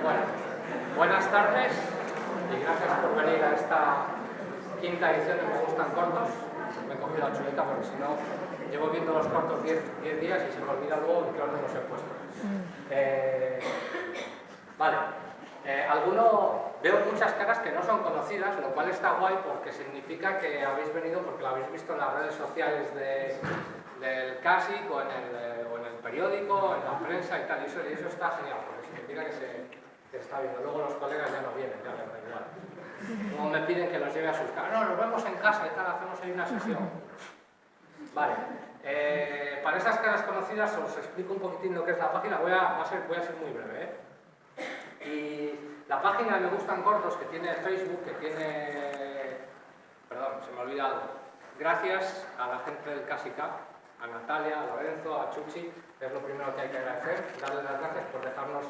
Bueno, buenas tardes y gracias por venir a esta quinta edición de Me Gustan Cortos. Me he cogido la chuleta porque si no, llevo viendo los cortos 10 días y se me olvida luego en qué orden los he puesto. Vale, veo muchas caras que no son conocidas, lo cual está guay porque significa que habéis venido porque lo habéis visto en las redes sociales del CASIC o en el periódico, en la prensa y tal, y eso está genial porque significa que se está viendo. Luego los colegas ya no vienen, ya les da igual. Como me piden que los lleve a sus casas, no, nos vemos en casa y tal, hacemos ahí una sesión. Vale, para esas caras conocidas os explico un poquitín lo que es la página, voy a ser muy breve, Y la página de Me Gustan Cortos, que tiene Facebook, que tiene... Perdón, se me olvida algo. Gracias a la gente del CASIC, a Natalia, a Lorenzo, a Chuchi, es lo primero que hay que agradecer, darles las gracias por dejarnos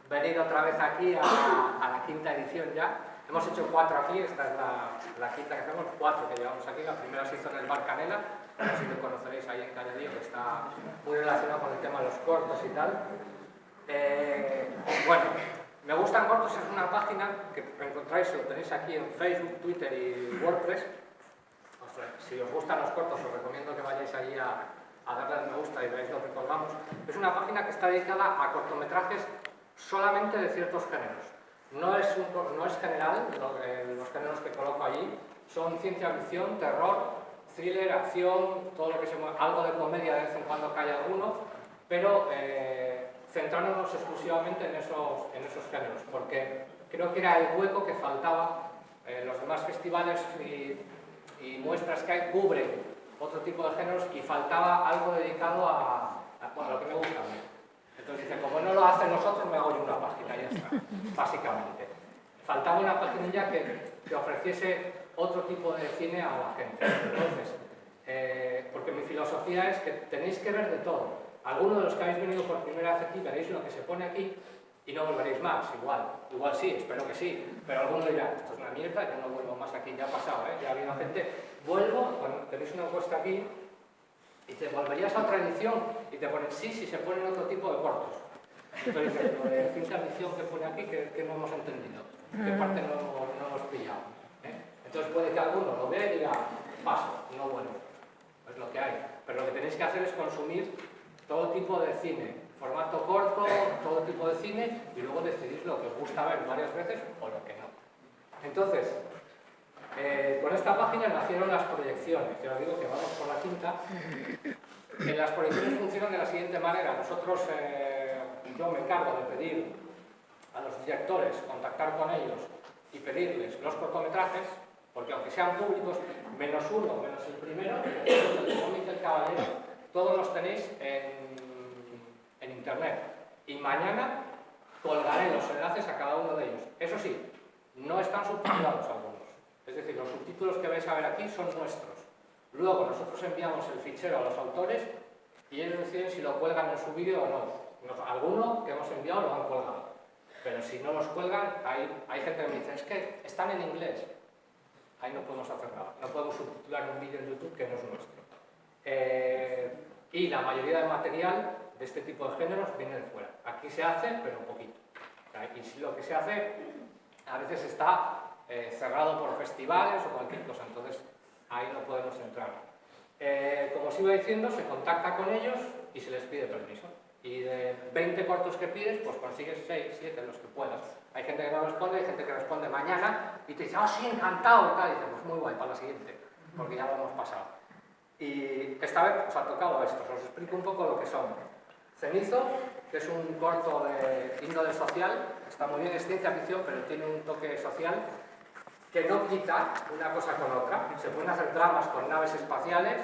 venir otra vez aquí a la quinta edición ya. Hemos hecho 4 aquí, esta es la quinta que hacemos, 4 que llevamos aquí. La primera se hizo en el Bar Canela, no sé si lo conoceréis ahí en Calladío, que está muy relacionado con el tema de los cortos y tal. Bueno, Me Gustan Cortos es una página que encontráis, lo tenéis aquí en Facebook, Twitter y WordPress. Si os gustan los cortos, os recomiendo que vayáis allí a darle al me gusta y veáis lo que colgamos. Es una página que está dedicada a cortometrajes solamente de ciertos géneros. No es general, los géneros que coloco allí son ciencia ficción, terror, thriller, acción, todo lo que se mueve, algo de comedia de vez en cuando cae alguno, pero centrándonos exclusivamente en esos géneros, porque creo que era el hueco que faltaba. Los demás festivales y muestras que hay cubren otro tipo de géneros y faltaba algo dedicado a lo que me gusta a mí. Entonces dice, como no lo hacen nosotros, me hago yo una página, ya está, básicamente. Faltaba una página que ofreciese otro tipo de cine a la gente. Entonces, porque mi filosofía es que tenéis que ver de todo. Algunos de los que habéis venido por primera vez aquí veréis lo que se pone aquí y no volveréis más, igual sí, espero que sí, pero algunos dirán, esto es una mierda, yo no vuelvo más aquí, ya ha pasado, ya ha habido gente, vuelvo, cuando tenéis una encuesta aquí, y te volverías a otra edición y te ponen, sí, se ponen otro tipo de cortos. Entonces dices, lo de ciencia ficción que pone aquí, que no hemos entendido, qué parte no hemos pillado. Entonces puede que alguno lo vea y diga, paso, no vuelvo, es lo que hay. Pero lo que tenéis que hacer es consumir todo tipo de cine, formato corto, todo tipo de cine, y luego decidís lo que os gusta ver varias veces o lo que no. Entonces, con esta página nacieron las proyecciones, que os digo que vamos por la quinta. Las proyecciones funcionan de la siguiente manera. Nosotros, yo me encargo de pedir a los directores, contactar con ellos y pedirles los cortometrajes, porque aunque sean públicos, menos uno, menos el primero, el de Cómic del Caballero, todos los tenéis en internet. Y mañana colgaré los enlaces a cada uno de ellos. Eso sí, no están subtitulados algunos. Es decir, los subtítulos que vais a ver aquí son nuestros. Luego nosotros enviamos el fichero a los autores y ellos deciden si lo cuelgan en su vídeo o no. Algunos que hemos enviado lo han colgado. Pero si no los cuelgan, hay gente que me dice, es que están en inglés. Ahí no podemos hacer nada. No podemos subtitular un vídeo en YouTube que no es nuestro. Y la mayoría del material de este tipo de géneros viene de fuera. Aquí se hace, pero un poquito. Y si lo que se hace, a veces está cerrado por festivales o cualquier cosa, entonces ahí no podemos entrar. Como os iba diciendo, se contacta con ellos y se les pide permiso. Y de 20 cortos que pides, pues consigues 6, 7, los que puedas. Hay gente que no responde, hay gente que responde mañana y te dice, oh sí, encantado, y tal. Y dice, pues muy guay, para la siguiente, porque ya lo hemos pasado. Y esta vez os ha tocado esto, os explico un poco lo que son. Cenizo, que es un corto de índole social, está muy bien, es ciencia ficción, pero tiene un toque social que no quita una cosa con otra. Se pueden hacer dramas con naves espaciales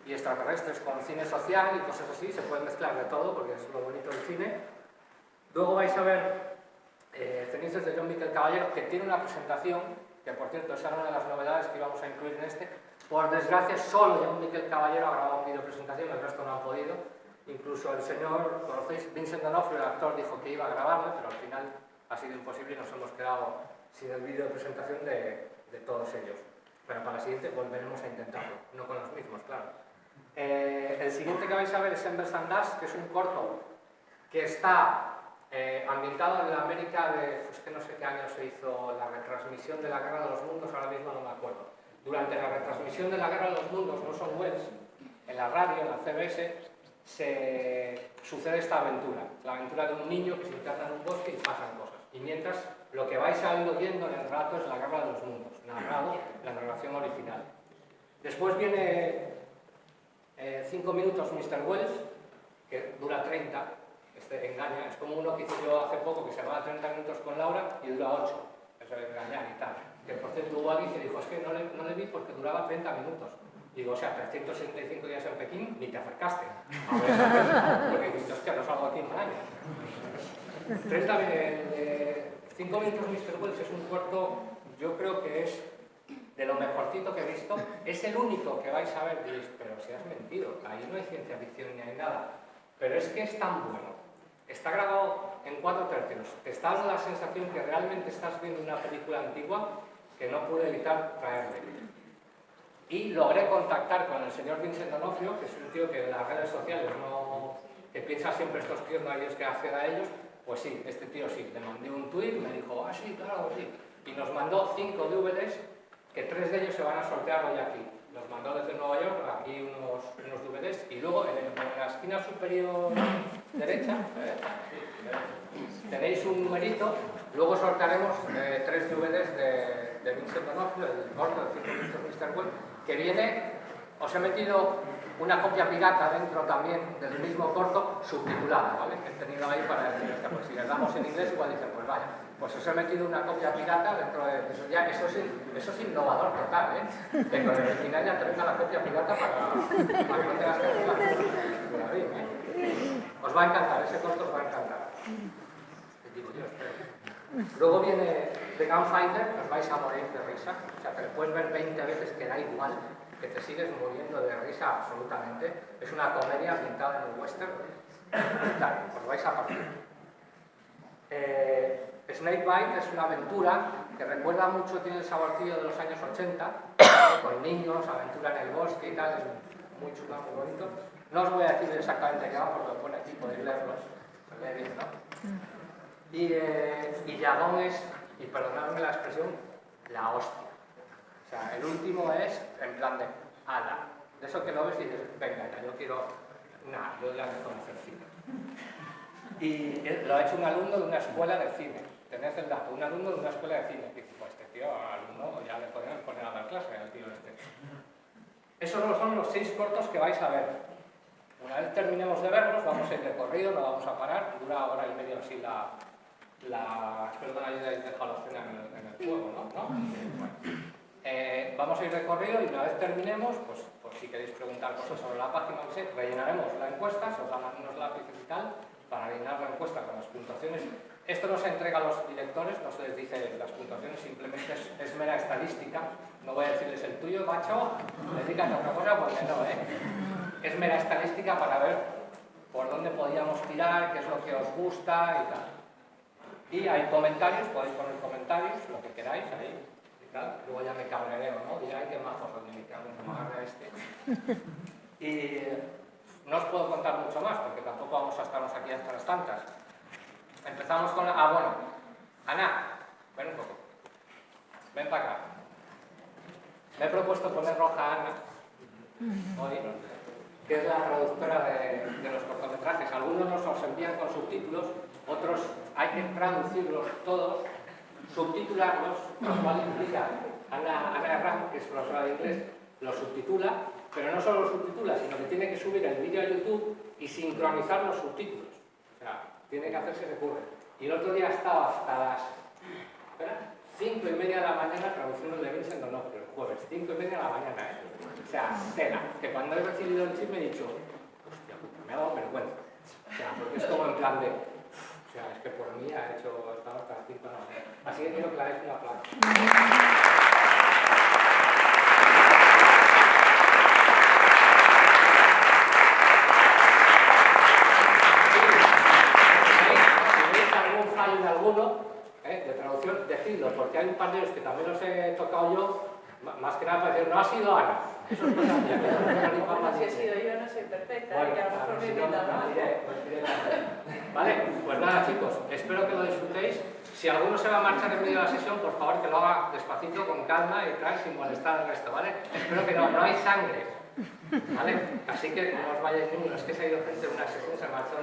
y extraterrestres con cine social y cosas así, se pueden mezclar de todo porque es lo bonito del cine. Luego vais a ver Cenizos de John Miquel Caballero, que tiene una presentación, que por cierto esa era una de las novedades que íbamos a incluir en este. Por desgracia solo John Miquel Caballero ha grabado un vídeo presentación, el resto no han podido. Incluso el señor, conocéis, Vincent D'Onofrio, el actor, dijo que iba a grabarlo, pero al final ha sido imposible y nos hemos quedado sin el vídeo de presentación de todos ellos. Pero para la siguiente volveremos a intentarlo, no con los mismos, claro. El siguiente que vais a ver es Embers and Dust, que es un corto que está ambientado en la América de, pues que no sé qué año se hizo la retransmisión de la Guerra de los Mundos, ahora mismo no me acuerdo. Durante la retransmisión de la Guerra de los Mundos, Orson Welles, en la radio, en la CBS, sucede esta aventura, la aventura de un niño que se interna en un bosque y pasan cosas. Y mientras, lo que vais a ir oyendo en el relato es la Guerra de los Mundos, narrado en la narración original. Después viene 5 minutos Mr. Wells, que dura 30, engaña, es como uno que hice yo hace poco que se llamaba 30 minutos con Laura y dura 8, eso es engañar y tal. Que por cierto hubo alguien que dijo, es que no le vi porque duraba 30 minutos. Digo, o sea, 365 días en Pekín, ni te acercaste. A ver, porque dices, hostia, no salgo aquí en un año. 5 minutos Mr. Wells es un corto, yo creo que es de lo mejorcito que he visto. Es el único que vais a ver, diréis, pero si has mentido, ahí no hay ciencia ficción ni hay nada. Pero es que es tan bueno. Está grabado en 4 tercios. Te está dando la sensación que realmente estás viendo una película antigua que no pude evitar traerle. Y logré contactar con el señor Vincent D'Onofrio, que es un tío que en las redes sociales no... que piensa siempre estos tíos no hay Dios que hacer a ellos. Pues sí, este tío sí. Le mandé un tuit y me dijo, ah sí, claro, sí. Y nos mandó 5 DVDs, que 3 de ellos se van a sortear hoy aquí. Nos mandó desde Nueva York aquí unos DVDs y luego en la esquina superior derecha tenéis un numerito. Luego sortearemos 3 DVDs de Vincent D'Onofrio, el corto de 5 minutos Mr. Wells, que viene, os he metido una copia pirata dentro también del mismo corto, subtitulada, ¿vale? He tenido ahí para decir, pues si les damos en inglés igual dicen, pues vaya, pues os he metido una copia pirata dentro de eso. Ya, eso es innovador total, ¿eh? Que con el original ya tenga la copia pirata para que no tengas que hacerla. Os va a encantar, ese corto os va a encantar. Digo yo, luego viene The Gunfighter, que os vais a morir de risa. O sea, que le puedes ver 20 veces que da igual, que te sigues muriendo de risa absolutamente. Es una comedia ambientada en un western. Os vais a partir. Snakebite es una aventura que recuerda mucho, tiene el saborcillo de los años 80, con niños, aventura en el bosque y tal, es muy chulo, muy bonito. No os voy a decir exactamente qué va, porque lo pone aquí, podéis leerlos, se lee bien, ¿no? Y Yagón es, y perdonadme la expresión, la hostia. O sea, el último es en plan de ala. De eso que lo ves y dices, venga, ya, yo quiero... Nada, yo ya me conocer cine. Y lo ha hecho un alumno de una escuela de cine. Tenés el dato, un alumno de una escuela de cine. Y pues este tío, alumno, ya le podrían poner a dar clase al tío este. Esos no son los 6 cortos que vais a ver. Una vez terminemos de verlos, vamos a ir de corrido, no vamos a parar. Dura hora y media así espero que no hayáis dejado la cena en el fuego, ¿no? Bueno. Vamos a ir de corrido y una vez terminemos, pues si queréis preguntar cosas sobre la página, no sé, rellenaremos la encuesta, se os dan unos lápices y tal, para rellenar la encuesta con las puntuaciones. Esto no se entrega a los directores, no se les dice las puntuaciones, simplemente es mera estadística. No voy a decirles el tuyo, macho, dedícate a otra cosa porque no, ¿eh? Es mera estadística para ver por dónde podíamos tirar, qué es lo que os gusta y tal. Y hay comentarios, podéis poner comentarios, lo que queráis ahí y tal. Luego ya me cabrereo, ¿no? Dirá, ay, qué majos son, me cago en que me agarre este. Y no os puedo contar mucho más, porque tampoco vamos a estarnos aquí hasta las tantas. Empezamos con la... Ah, bueno. Ana, ven un poco. Ven para acá. Me he propuesto poner roja a Ana hoy, que es la traductora de los cortometrajes. Algunos nos los envían con subtítulos, otros hay que traducirlos todos, subtitularlos, lo cual implica Ana Herrán, que es profesora de inglés, los subtitula, pero no solo los subtitula, sino que tiene que subir el vídeo a YouTube y sincronizar los subtítulos. O sea, tiene que hacerse ese curro. Y el otro día estaba hasta las 5:30 de la mañana traduciendo el de Vincent D'Onofrio, el jueves, 5:30 de la mañana, ¿eh? O sea, tela, que cuando he recibido el chisme he dicho, hostia puta, me ha dado vergüenza. O sea, porque es como en plan de, o sea, es que por mí ha hecho, estaba hasta las 5 de la mañana. Así que quiero que le hagáis un aplauso. De traducción, decidlo, porque hay un par de ellos que también los he tocado yo, más que nada para decir, no ha sido Ana. Eso es cosa mía, que no si he sido yo, no soy perfecta, bueno, que a lo mejor me he inventado algo. Vale, pues nada chicos, espero que lo disfrutéis. Si alguno se va a marchar en medio de la sesión, por favor que lo haga despacito, con calma y tal, sin molestar al resto, ¿vale? Espero que no hay sangre, ¿vale? Así que no os vayáis ninguno, es que se ha ido gente de una sesión, se marchó